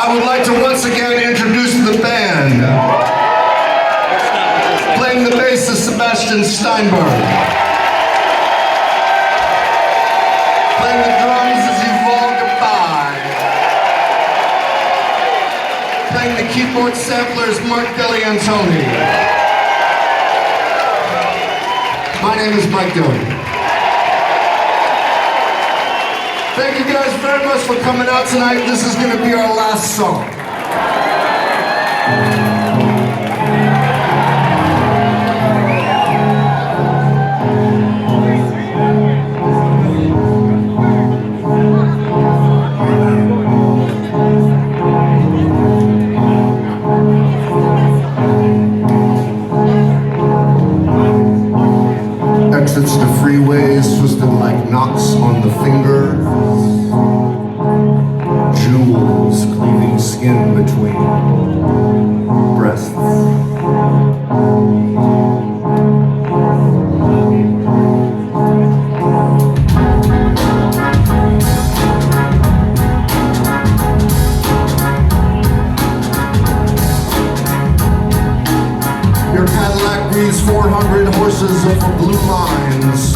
I would like to once again introduce the band. Playing the bass is Sebastian Steinberg. Playing the drums is Yvonne Gabay. Playing the keyboard sampler is Mark Deliantoni. My name is Mike Doty. Thank you guys very much for coming out tonight. This is going to be our last song. Exits to freeways twisted like knots on the finger. Jewels cleaving skin between breasts. Your Cadillac breathes 400 horses over blue lines.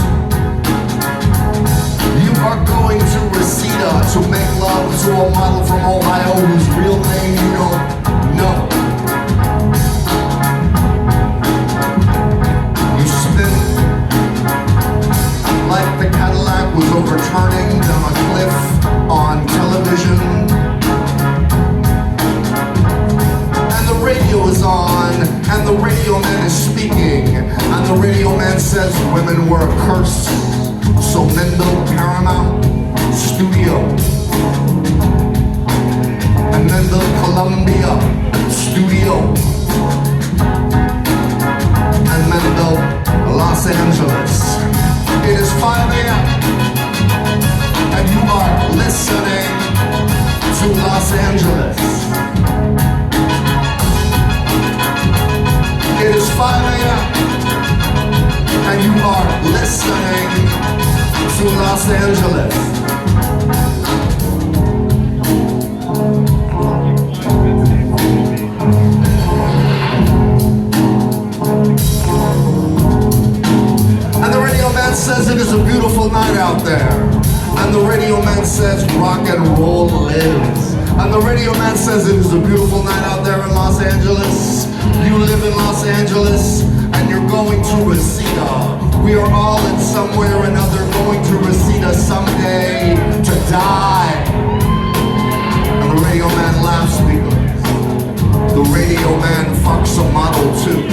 You are going to Reseda to make love to a model from Ohio whose real name you don't know. You spin like the Cadillac was overturning down a cliff on television. And the radio is on, and the radio man is speaking, and the radio man says women were a curse. So Mendel Paramount Studio and Mendel Columbia Studio and Mendel Los Angeles. It is 5 a.m. and you are listening to Los Angeles. It is 5 a.m. and you are listening to Los Angeles. And the radio man says it is a beautiful night out there. And the radio man says rock and roll lives. And the radio man says it is a beautiful night out there in Los Angeles. You live in Los Angeles and you're going to Reseda. We are all in some way or another going to Reseda someday to die. And the radio man laughs because the radio man fucks a Model 2.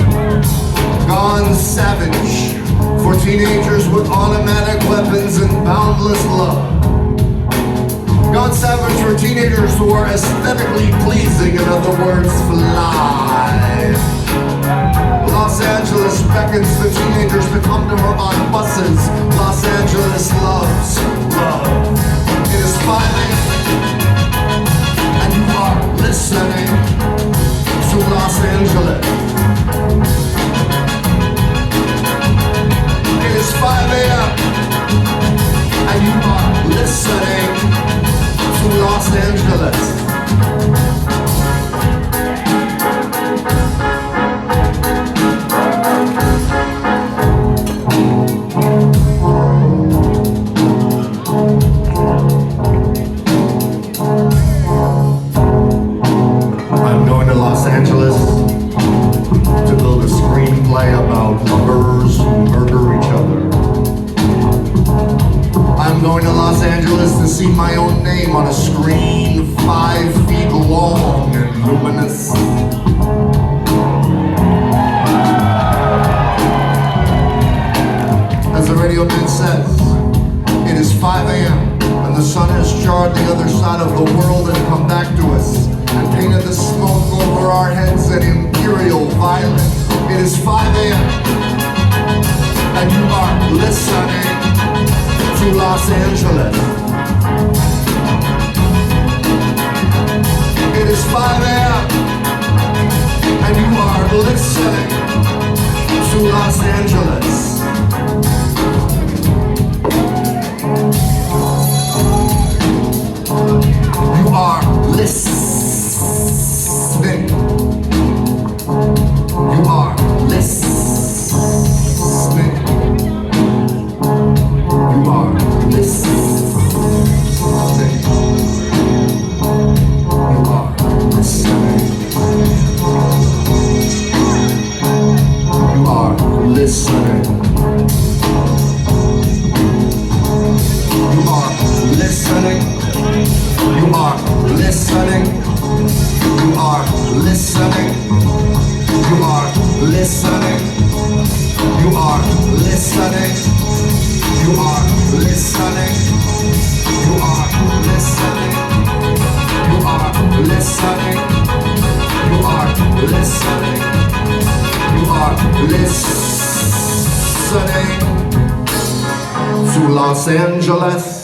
Gone savage for teenagers with automatic weapons and boundless love. Gone savage for teenagers who are aesthetically pleasing, in other words, fly. Los Angeles beckons the teenagers to come to her on buses. Los Angeles loves love. It is 5 a.m. and you are listening to Los Angeles. It is 5 a.m. and you are listening to Los Angeles. I'm going to Los Angeles to build a screenplay about lovers who murder each other. I'm going to Los Angeles to see my own name on a screen 5 feet long and luminous. As the radio man says, it is 5 a.m. and the sun has jarred the other side of the world and come back to us and painted the smoke over our heads in imperial violet. It is 5 a.m. and you are listening to Los Angeles. It is 5 a.m. and you are listening to Los Angeles. You are listening are listening. You are listening. You are listening. You are listening. You are listening. You are listening. You are listening. You are listening. You are listening to Los Angeles.